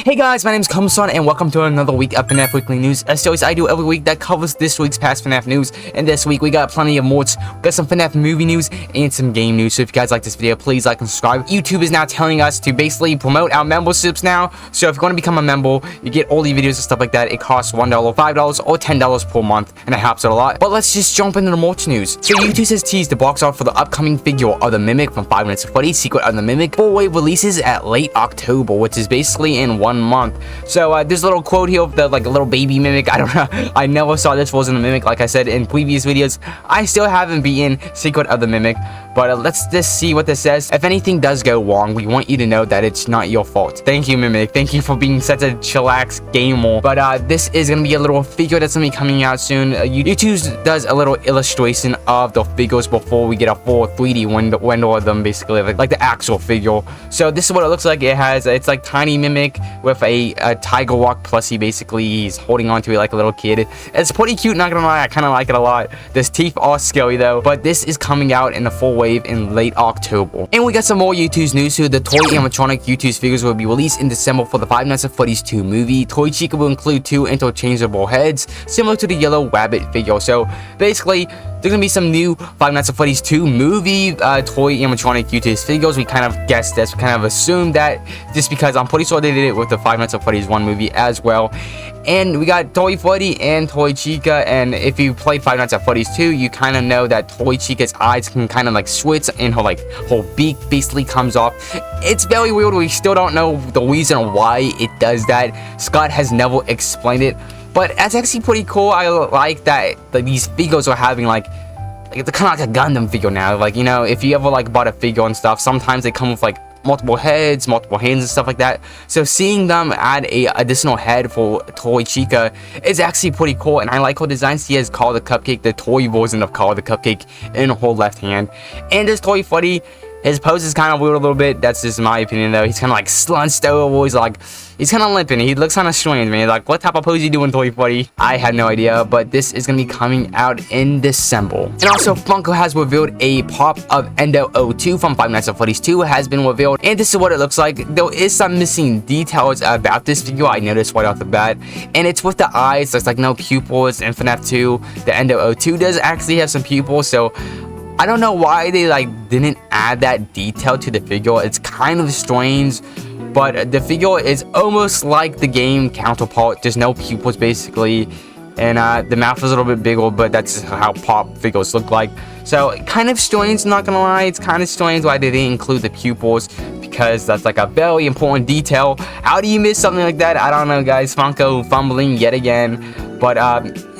Hey guys, my name is Komasan and welcome to another week of FNAF Weekly News. As always, I do every week that covers this week's past FNAF news. And this week we got plenty of morts, got some FNAF movie news and some game news. So if you guys like this video, please like and subscribe. YouTube is now telling us to basically promote our memberships now. So if you want to become a member, you get all the videos and stuff like that. It costs $1, $5, or $10 per month, and it helps out a lot. But let's just jump into the morts news. So Youtooz has teased the box art for the upcoming figure of the Mimic from 5 Minutes of Footage, Secret of the Mimic. 4-wave releases at late October, which is basically in 1 month. So there's a little quote here of the like a little baby Mimic. I don't know. I never saw this wasn't a Mimic, like I said in previous videos. I still haven't beaten Secret of the Mimic, but let's just see what this says. If anything does go wrong, we want you to know that it's not your fault. Thank you, Mimic. Thank you for being such a chillax gamer. But this is gonna be a little figure that's gonna be coming out soon. Youtooz does a little illustration of the figures before we get a full 3D window of them, basically like the actual figure. So this is what it looks like. It's like tiny Mimic with a Tiger Walk plushie. Basically, he's holding on to it like a little kid. It's pretty cute, not gonna lie. I kind of like it a lot. His teeth are scary though. But this is coming out in the full wave in late October. And we got some more Youtooz news too. The toy animatronic Youtooz figures will be released in December for the 5 Nights at Freddy's 2 movie. Toy Chica will include 2 interchangeable heads, similar to the yellow rabbit figure. So basically, there's gonna be some new 5 Nights at Freddy's 2 movie toy animatronic Youtooz figures. We kind of guessed this, we kind of assumed that, just because I'm pretty sure they did it with the 5 Nights at Freddy's 1 movie as well. And we got Toy Freddy and Toy Chica, and if you played 5 Nights at Freddy's 2, you kind of know that Toy Chica's eyes can kind of like switch, and her beak basically comes off. It's very weird. We still don't know the reason why it does that. Scott has never explained it. But it's actually pretty cool. I like that these figures are having like it's kind of like a Gundam figure now. Like, you know, if you ever like bought a figure and stuff, sometimes they come with like multiple heads, multiple hands and stuff like that. So seeing them add a additional head for Toy Chica is actually pretty cool, and I like her design. She has Carl the Cupcake, the toy version of Carl the Cupcake, in her left hand. And this Toy Freddy, his pose is kind of weird a little bit. That's just my opinion though. He's kind of like slunched over. He's kind of limping. He looks kind of strange, man. Like, what type of pose you doing, Toy Freddy? I had no idea, but this is gonna be coming out in December. And also, Funko has revealed a pop of MENDO 02 from 5 Nights at Freddy's 2 has been revealed, and this is what it looks like. There is some missing details about this figure. I noticed right off the bat, and it's with the eyes. There's like no pupils. In FNAF 2, the MENDO 02 does actually have some pupils, so I don't know why they didn't add that detail to the figure. It's kind of strange, but the figure is almost like the game counterpart, just no pupils basically, and the mouth is a little bit bigger, but that's how pop figures look like. So kind of strange, not gonna lie. It's kind of strange why they didn't include the pupils, because that's like a very important detail. How do you miss something like that? I don't know, guys. Funko fumbling yet again. But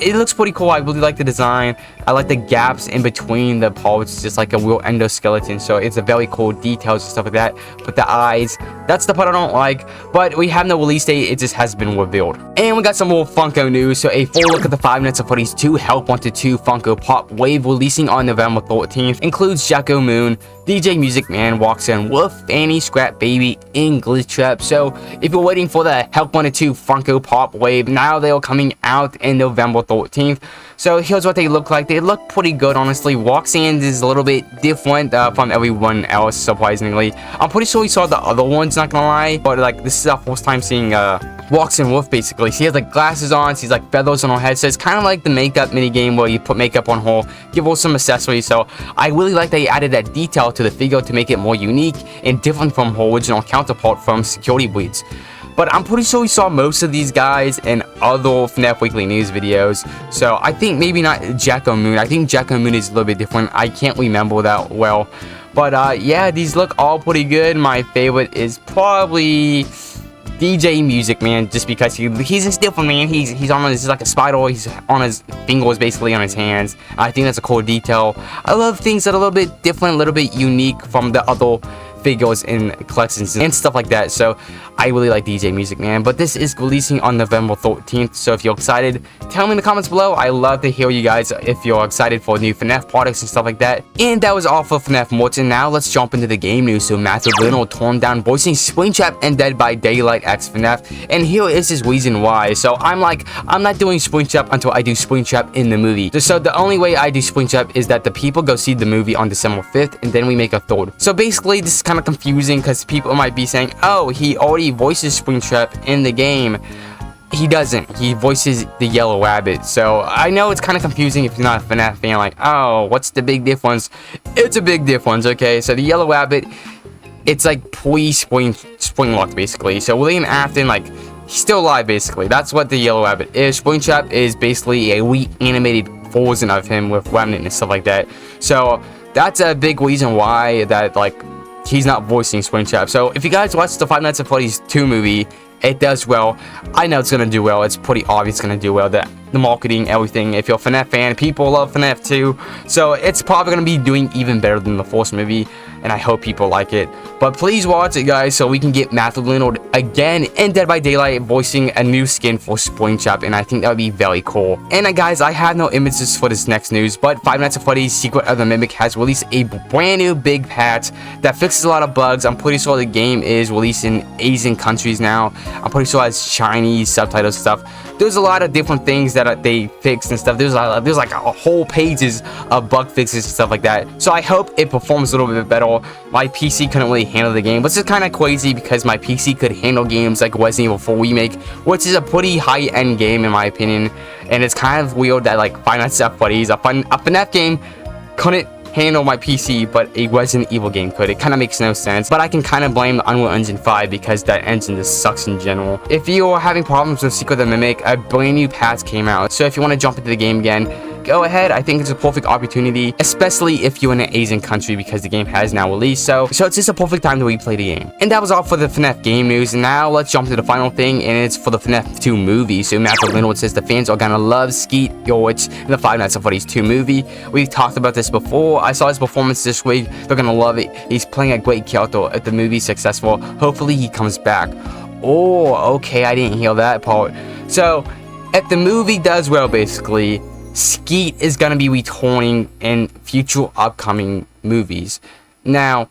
it looks pretty cool. I really like the design. I like the gaps in between the parts, just like a real endoskeleton. So it's a very cool details and stuff like that. But the eyes, that's the part I don't like. But we have no release date. It just has been revealed. And we got some more Funko news. So a full look at the 5 Nights at Freddy's 2 Help Wanted 2 Funko Pop Wave releasing on November 13th. Includes Jacko Moon, DJ Music Man walks in with Fanny, Scrap Baby, and Glitch Trap. So if you're waiting for the Help Wanted 2 Funko Pop Wave, now they are coming out in November 13th. So here's what they look like. They look pretty good, honestly. Walks-in is a little bit different from everyone else, surprisingly. I'm pretty sure we saw the other ones, not gonna lie, but like this is our first time seeing Walks-in Wolf basically. She has like glasses on, she's like feathers on her head, so it's kind of like the makeup mini game where you put makeup on her, give her some accessories. So I really like that they added that detail to the figure to make it more unique and different from her original counterpart from Security Breach. But I'm pretty sure we saw most of these guys in other FNAF Weekly News videos. So I think maybe not Jacko Moon. I think Jacko Moon is a little bit different. I can't remember that well. But yeah, these look all pretty good. My favorite is probably DJ Music Man, just because he's just different, man. He's on his, like a spider. He's on his fingers, basically on his hands. I think that's a cool detail. I love things that are a little bit different, a little bit unique from the other figures in collections and stuff like that. So I really like DJ Music Man, but this is releasing on November 13th. So if you're excited, tell me in the comments below. I love to hear you guys if you're excited for new FNAF products and stuff like that. And that was all for FNAF Morton. Now let's jump into the game news. So Matthew Leno torn down voicing Springtrap and Dead by Daylight X FNAF, and here is his reason why. So I'm not doing Springtrap until I do Springtrap in the movie. So the only way I do Springtrap is that the people go see the movie on December 5th, and then we make a third. So basically this is kind of confusing because people might be saying, oh, he already voices Springtrap in the game. He doesn't. He voices the Yellow Rabbit. So I know it's kind of confusing if you're not a FNAF fan. Like, oh, what's the big difference? It's a big difference, okay? So the Yellow Rabbit, it's like pre-Springlocked, basically. So William Afton, like, he's still alive, basically. That's what the Yellow Rabbit is. Springtrap is basically a reanimated version of him with Remnant and stuff like that. So that's a big reason why that, like, he's not voicing Springtrap. So if you guys watch the Five Nights at Freddy's 2 movie, it does well. I know it's gonna do well. It's pretty obvious it's gonna do well. The marketing, everything. If you're a FNAF fan, people love FNAF too. So it's probably gonna be doing even better than the first movie, and I hope people like it. But please watch it, guys, so we can get Matthew Leonard again in Dead by Daylight voicing a new skin for Springtrap, and I think that would be very cool. And guys, I have no images for this next news, but Five Nights at Freddy's Secret of the Mimic has released a brand new big patch that fixes a lot of bugs. I'm pretty sure the game is released in Asian countries now. I'm pretty sure it has Chinese subtitles stuff. There's a lot of different things that they fixed and stuff. There's like a whole pages of bug fixes and stuff like that. So I hope it performs a little bit better. My PC couldn't really handle the game, which is kind of crazy because my PC could handle games like Resident Evil 4 Remake, which is a pretty high-end game in my opinion. And it's kind of weird that like Five Nights at Freddy's, a FNAF game, couldn't handle my PC, but a Resident Evil game could. It kind of makes no sense, but I can kind of blame the Unreal Engine 5 because that engine just sucks in general. If you are having problems with Secret of the Mimic, a brand new patch came out, so if you want to jump into the game again, go ahead. I think it's a perfect opportunity, especially if you're in an Asian country because the game has now released, so it's just a perfect time to replay the game. And that was all for the FNAF game news, and now let's jump to the final thing, and it's for the FNAF 2 movie. So Matthew Leonard says the fans are gonna love Skeet Ulrich in the Five Nights at Freddy's 2 movie. We've talked about this before. I saw his performance this week. They're gonna love it. He's playing a great character. If the movie's successful, hopefully he comes back. Oh, okay, I didn't hear that part. So if the movie does well, basically, Skeet is going to be returning in future upcoming movies. Now,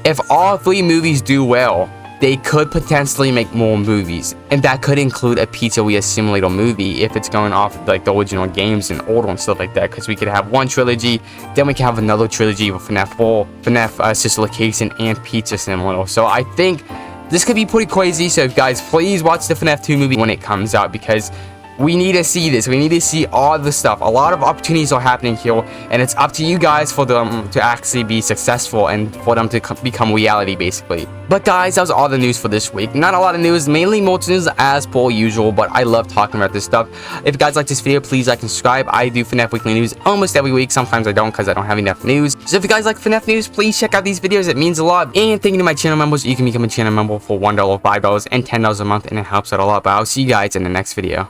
if all 3 movies do well, they could potentially make more movies, and that could include a Pizzeria Simulator movie if it's going off like the original games in order and stuff like that, because we could have one trilogy, then we can have another trilogy with FNAF 4, FNAF Sister Location, and Pizza Simulator. So I think this could be pretty crazy, so guys, please watch the FNAF 2 movie when it comes out, because we need to see this. We need to see all the stuff. A lot of opportunities are happening here, and it's up to you guys for them to actually be successful and for them to become reality, basically. But guys, that was all the news for this week. Not a lot of news, mainly more news as per usual, but I love talking about this stuff. If you guys like this video, please like and subscribe. I do FNAF Weekly News almost every week. Sometimes I don't because I don't have enough news. So if you guys like FNAF News, please check out these videos. It means a lot. And thank you to my channel members. You can become a channel member for $1, $5, and $10 a month, and it helps out a lot. But I'll see you guys in the next video.